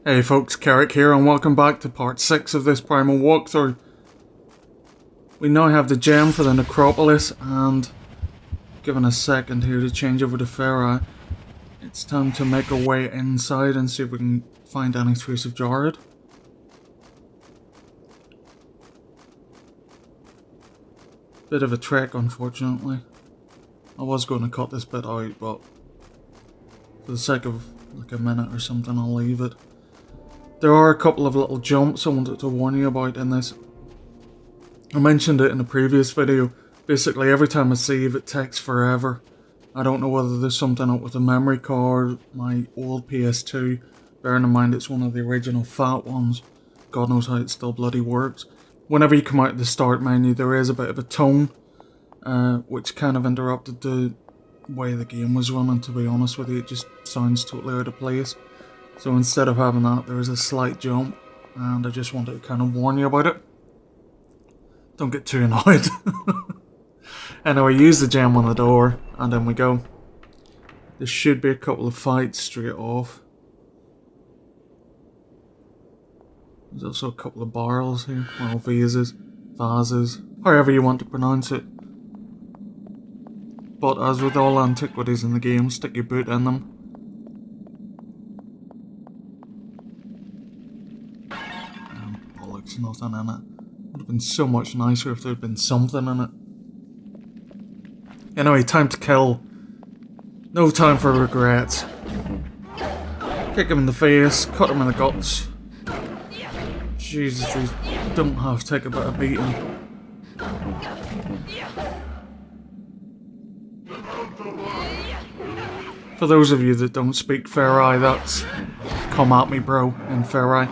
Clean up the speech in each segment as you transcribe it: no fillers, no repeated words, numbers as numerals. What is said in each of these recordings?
Hey folks, Keric here and welcome back to part 6 of this Primal walkthrough. We now have the gem for the Necropolis and given a second here to change over to Ferri, it's time to make our way inside and see if we can find any trace of Jared. Bit of a trek, unfortunately. I was going to cut this bit out, but for the sake of like a minute or something I'll leave it. There are a couple of little jumps I wanted to warn you about in this. I mentioned it in a previous video. Basically every time I save it takes forever. I don't know whether there's something up with the memory card, my old PS2, bearing in mind it's one of the original fat ones. God knows how it still bloody works. Whenever you come out of the start menu there is a bit of a tone, which kind of interrupted the way the game was running, to be honest with you. It just sounds totally out of place. So instead of having that, there is a slight jump, and I just wanted to kind of warn you about it. Don't get too annoyed. Anyway, use the gem on the door, and then we go. There should be a couple of fights straight off. There's also a couple of barrels here, well, vases, however you want to pronounce it. But as with all antiquities in the game, stick your boot in them. Bollocks, nothing in it. Would have been so much nicer if there had been something in it. Anyway, time to kill. No time for regrets. Kick him in the face, cut him in the guts. Jesus, these don't have to take a bit of beating. For those of you that don't speak Ferri, that's come at me bro in Ferri.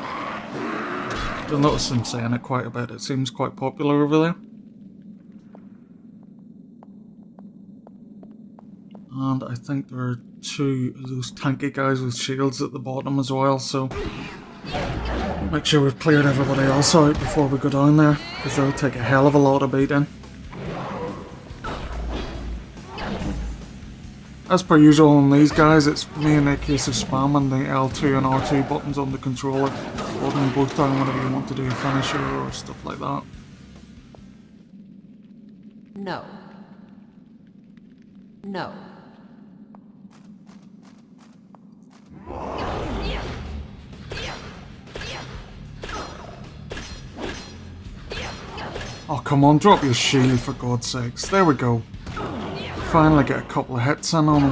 You'll notice them saying it quite a bit, it seems quite popular over there. And I think there are two of those tanky guys with shields at the bottom as well, so make sure we've cleared everybody else out before we go down there, because they'll take a hell of a lot of beating. As per usual on these guys, it's mainly a case of spamming the L2 and R2 buttons on the controller, holding them both down whenever you want to do a finisher or stuff like that. No. No. Oh come on, drop your shield for God's sakes, there we go. Finally get a couple of hits in on him.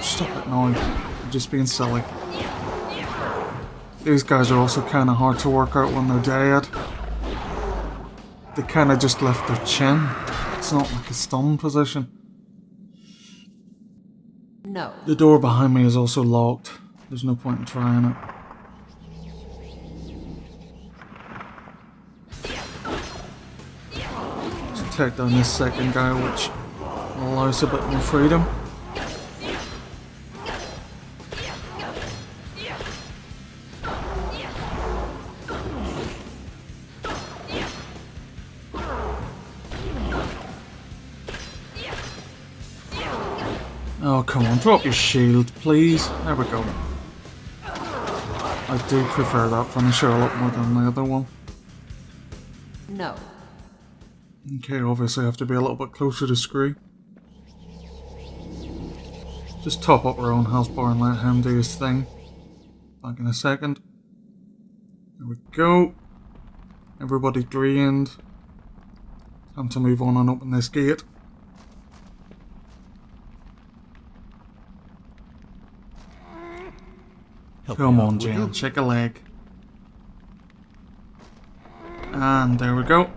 Stop it now, I'm just being silly. These guys are also kind of hard to work out when they're dead. They kind of just lift their chin. It's not like a stun position. No. The door behind me is also locked. There's no point in trying it. Take down this second guy, which allows a bit more freedom. Oh come on, drop your shield please. There we go. I do prefer that finisher a lot more than the other one. No. Okay, obviously I have to be a little bit closer to Screw. Just top up our own health bar and let him do his thing. Back in a second. There we go. Everybody drained. Time to move on and open this gate. Come on, Jan, shake a leg. And there we go.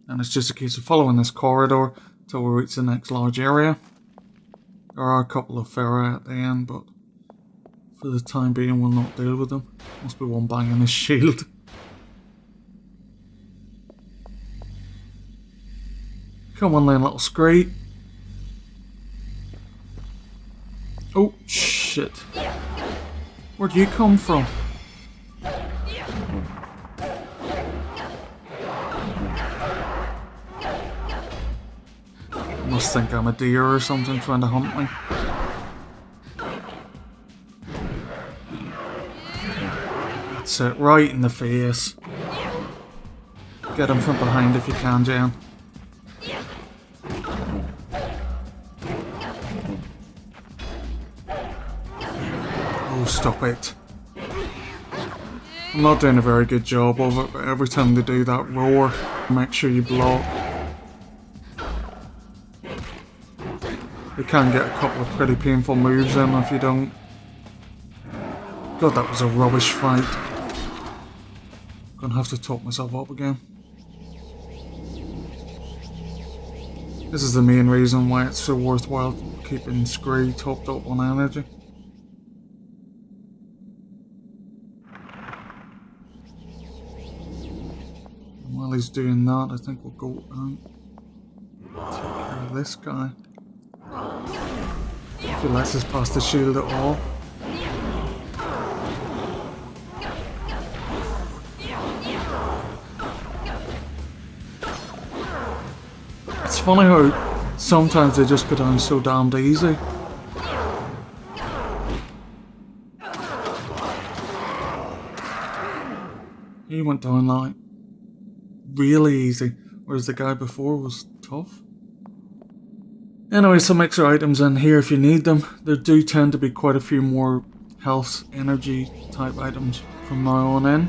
And it's just a case of following this corridor till we reach the next large area. There are a couple of Ferri at the end, but for the time being we'll not deal with them. Must be one banging his shield. Come on then, little Scree. Oh, shit. Where'd you come from? must think I'm a deer or something trying to hunt me. That's it, right in the face. Get him from behind if you can, Jen. Oh, stop it. I'm not doing a very good job of it, but every time they do that roar, make sure you block. You can get a couple of pretty painful moves in if you don't. God, that was a rubbish fight. Gonna have to top myself up again. This is the main reason why it's so worthwhile keeping Scree topped up on energy. And while he's doing that, I think we'll go and take care of this guy. If he lets us pass the shield at all. It's funny how sometimes they just go down so damned easy. He went down like really easy, whereas the guy before was tough. Anyway, some extra items in here if you need them. There do tend to be quite a few more health, energy type items from now on in.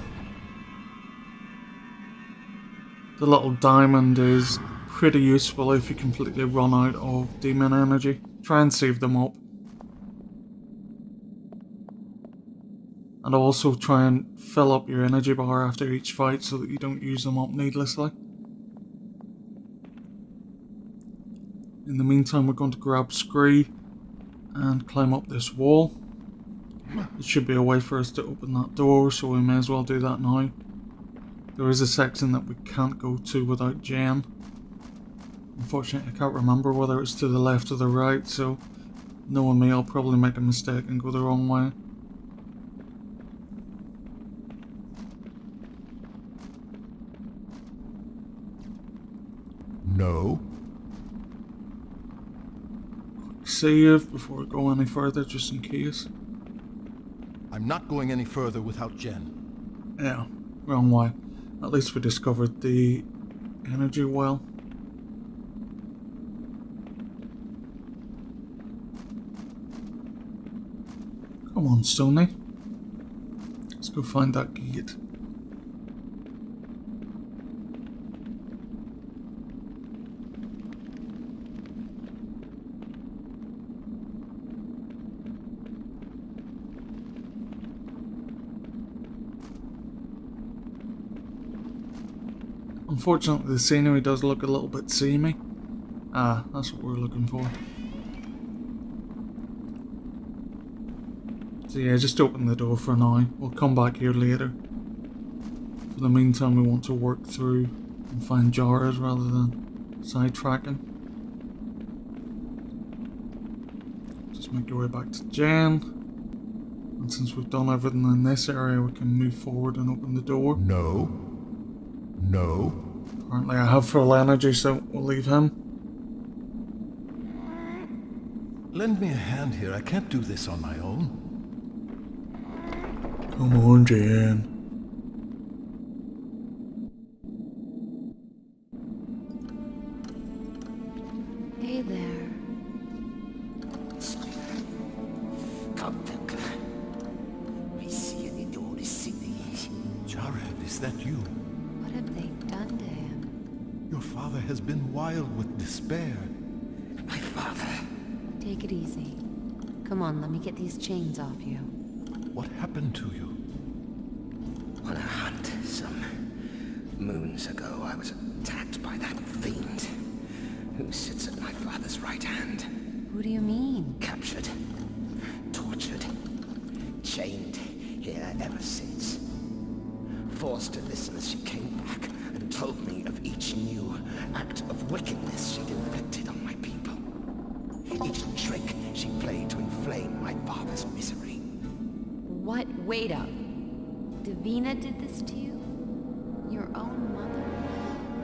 The little diamond is pretty useful if you completely run out of demon energy. Try and save them up. And also try and fill up your energy bar after each fight so that you don't use them up needlessly. In the meantime, we're going to grab Scree and climb up this wall. There should be a way for us to open that door, so we may as well do that now. There is a section that we can't go to without Jen. Unfortunately, I can't remember whether it's to the left or the right, so knowing me, I'll probably make a mistake and go the wrong way. No. Save before we go any further, just in case. I'm not going any further without Jen. Yeah, wrong way. At least we discovered the energy well. Come on, Stoney. Let's go find that gate. Unfortunately, the scenery does look a little bit samey. Ah, that's what we're looking for. So yeah, just open the door for now. We'll come back here later. For the meantime, we want to work through and find jars rather than sidetracking. Just make your way back to Jen. And since we've done everything in this area, we can move forward and open the door. No. No. Apparently I have full energy, so we'll leave him. Lend me a hand here. I can't do this on my own. Come on, Jen. Hey there. Jared, is that you? What have they done to him? Your father has been wild with despair. My father. Take it easy. Come on, let me get these chains off you. What happened to you? On a hunt some moons ago, I was attacked by that fiend who sits at my father's right hand. Who do you mean? Captured, tortured, chained here ever since. Forced to listen as she came back and told me of each new act of wickedness she'd inflicted on my people. Each trick she played to inflame my father's misery. What? Wait up. Davina did this to you? Your own mother?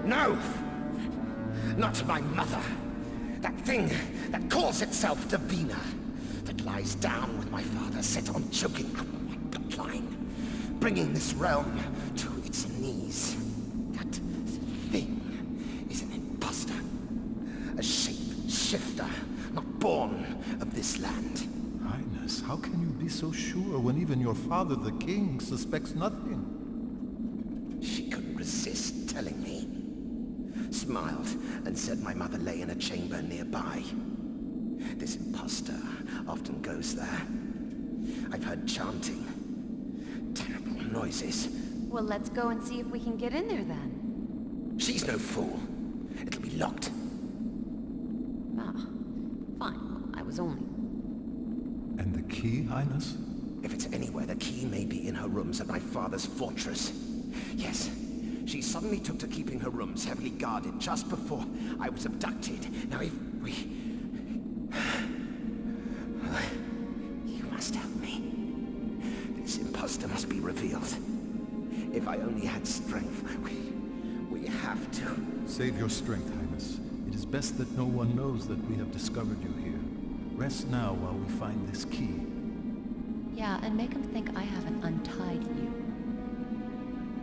No! Not my mother. That thing that calls itself Davina. That lies down with my father, set on choking up my bloodline. Bringing this realm to its knees. That thing is an imposter. A shape-shifter, not born of this land. Highness, how can you be so sure when even your father, the king, suspects nothing? She couldn't resist telling me. Smiled and said my mother lay in a chamber nearby. This imposter often goes there. I've heard chanting. Terrible noises. Well, let's go and see if we can get in there then. She's no fool. It'll be locked. Ah, fine. I was only... And the key, Highness? If it's anywhere, the key may be in her rooms at my father's fortress. Yes, she suddenly took to keeping her rooms heavily guarded just before I was abducted. Now if we... You must help me. This imposter must be revealed. If I only had strength, we have to. Save your strength, Highness. It is best that no one knows that we have discovered you here. Rest now while we find this key. Yeah, and make him think I haven't untied you.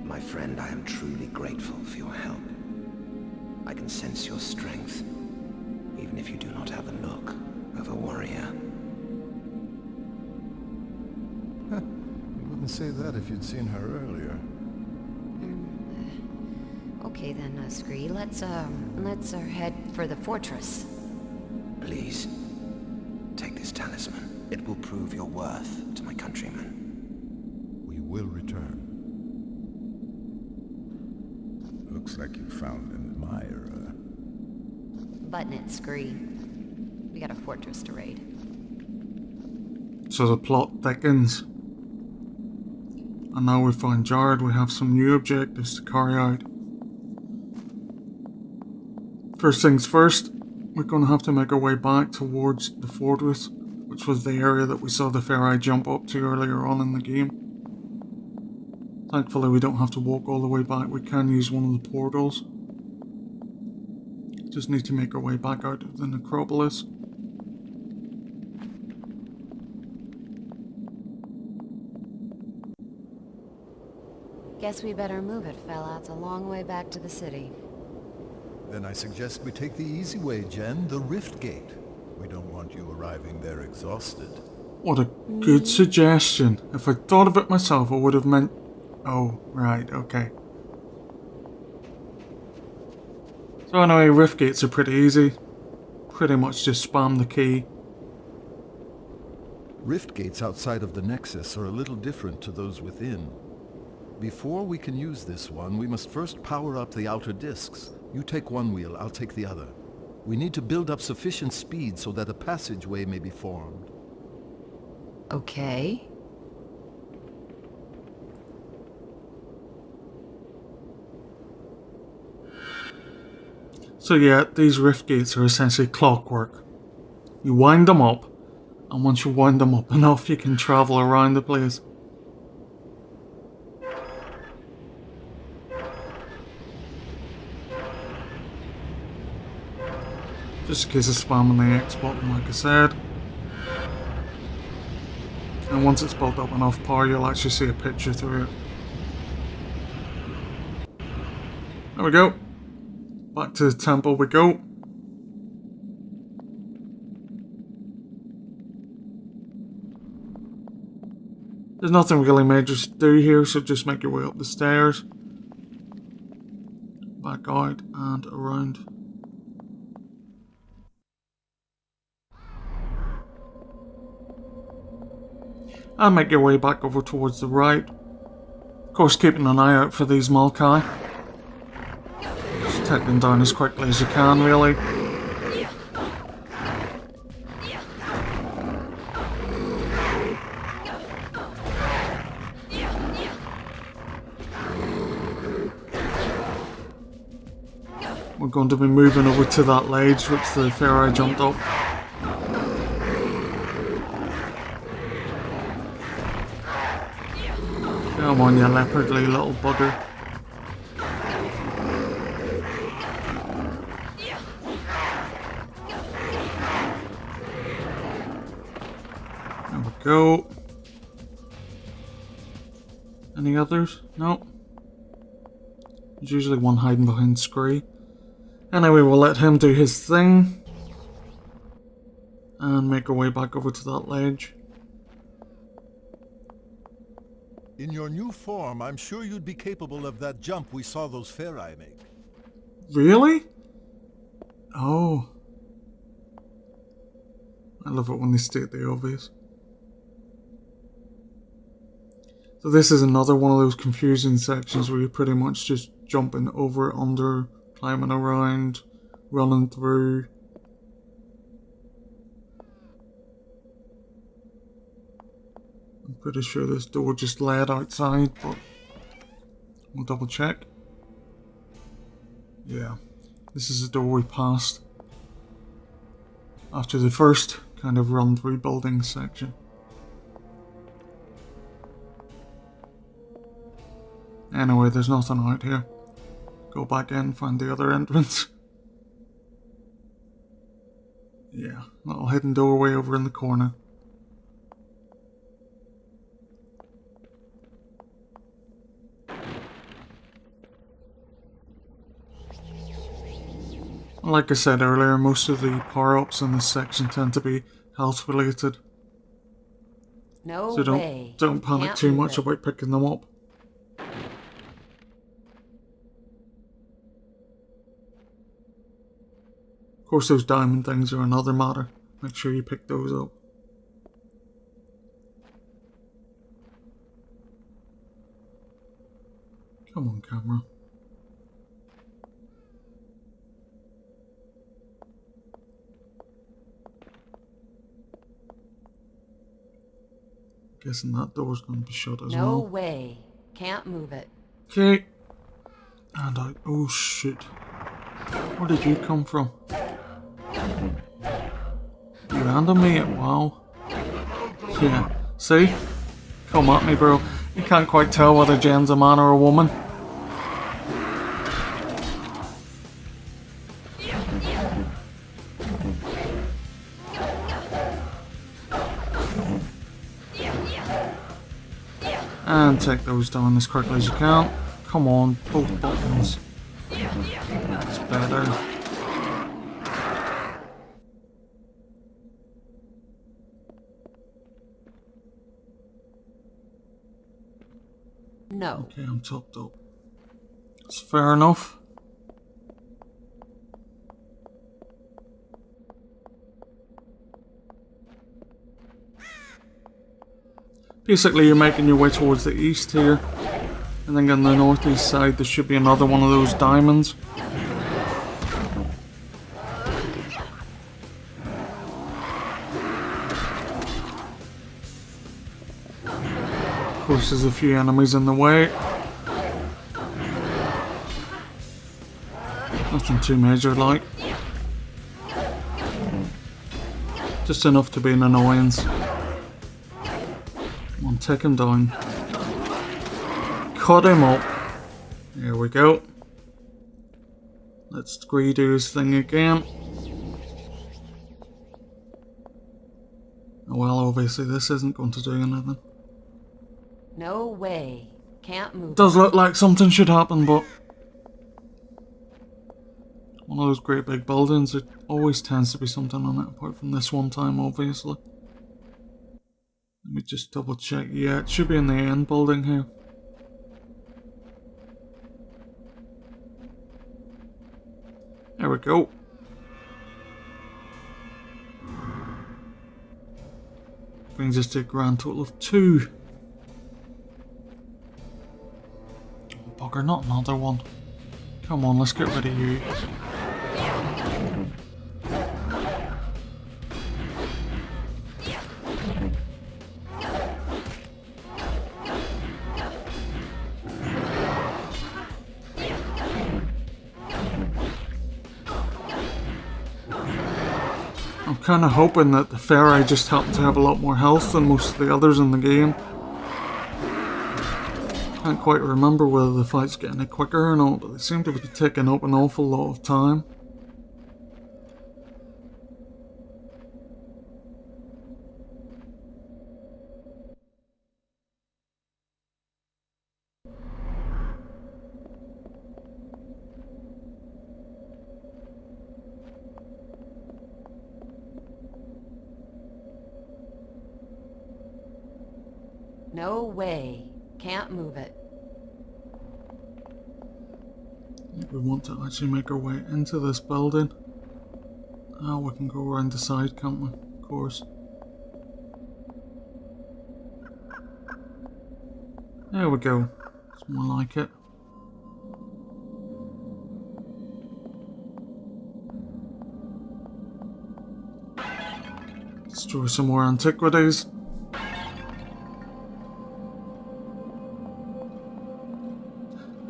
My friend, I am truly grateful for your help. I can sense your strength, even if you do not have the look of a warrior. You wouldn't say that if you'd seen her earlier. Okay then, Scree, let's head for the fortress. Please, take this talisman. It will prove your worth to my countrymen. We will return. Looks like you found an admirer. Button it, Scree. We got a fortress to raid. So the plot thickens. And now we find Jared, we have some new objectives to carry out. First things first, we're going to have to make our way back towards the fortress, which was the area that we saw the Feri jump up to earlier on in the game. Thankfully we don't have to walk all the way back, we can use one of the portals. Just need to make our way back out of the Necropolis. Guess we better move it, fella. It's a long way back to the city. Then I suggest we take the easy way, Jen, the Rift Gate. We don't want you arriving there exhausted. What a good suggestion. If I'd thought of it myself, I would have meant... Oh, right, okay. So anyway, rift gates are pretty easy. Pretty much just spam the key. Rift gates outside of the Nexus are a little different to those within. Before we can use this one, we must first power up the outer discs. You take one wheel, I'll take the other. We need to build up sufficient speed so that a passageway may be formed. Okay. So yeah, these rift gates are essentially clockwork. You wind them up, and once you wind them up enough, you can travel around the place. Just in case of spamming the X button, like I said. And once it's built up enough power, you'll actually see a picture through it. There we go. Back to the temple we go. There's nothing really major to do here, so just make your way up the stairs. Back out and around. And make your way back over towards the right. Of course, keeping an eye out for these Malkai. Just take them down as quickly as you can, really. We're going to be moving over to that ledge which the Feri jumped up. Come on, you leopardly little bugger. go. Any others? No. There's usually one hiding behind Scree. Anyway, we'll let him do his thing. And make our way back over to that ledge. In your new form, I'm sure you'd be capable of that jump we saw those Feri make. Really? Oh. I love it when they state the obvious. So this is another one of those confusing sections where you're pretty much just jumping over, under, climbing around, running through. I'm pretty sure this door just led outside, but we'll double check. Yeah, this is the door we passed after the first kind of run through building section. Anyway, there's nothing out here. Go back in, find the other entrance. Yeah, little hidden doorway over in the corner. Like I said earlier, most of the power-ups in this section tend to be health related. No So way. don't panic Can't too move much it. about picking them up. Of course, those diamond things are another matter. Make sure you pick those up. Come on, camera. Guessing that door's going to be shut as No well. way. Can't move it. Okay. And I... Oh shit. Where did you come from? You random me? Wow. Yeah. See? Come at me, bro. You can't quite tell whether Jen's a man or a woman. And take those down as quickly as you can. Come on, both buttons. That's better. No. Okay, I'm topped up. That's fair enough. Basically, you're making your way towards the east here. And then on the northeast side, there should be another one of those diamonds. Of course, there's a few enemies in the way. Nothing too major, like. Just enough to be an annoyance. Come on, take him down. Cut him up. There we go. Let's Scree do his thing again. Well, obviously this isn't going to do anything. No way. Can't move Does look like something should happen, but one of those great big buildings, it always tends to be something on it, apart from this one time, obviously. Let me just double check. Yeah, it should be in the end building here. There we go. Brings us to a grand total of 2. Oh, bugger, not another one. Come on, let's get rid of you. I'm kind of hoping that the Feri just happen to have a lot more health than most of the others in the game. Can't quite remember whether the fight's getting any quicker or not, but they seem to be taking up an awful lot of time. No way. Can't move it. We want to actually make our way into this building. Oh, we can go around the side, can't we? Of course. There we go. It's more like it. Destroy some more antiquities.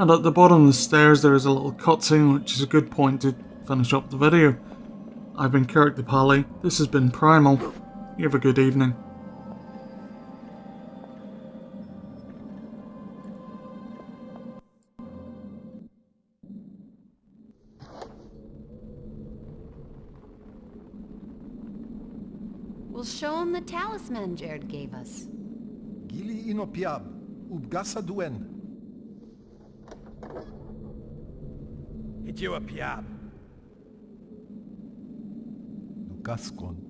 And at the bottom of the stairs there is a little cutscene, which is a good point to finish up the video. I've been Keric the Pally. This has been Primal. You have a good evening. We'll show him the talisman Jared gave us. Gili inopiab, ubgasa duen. Idiwa piab. Gaskon.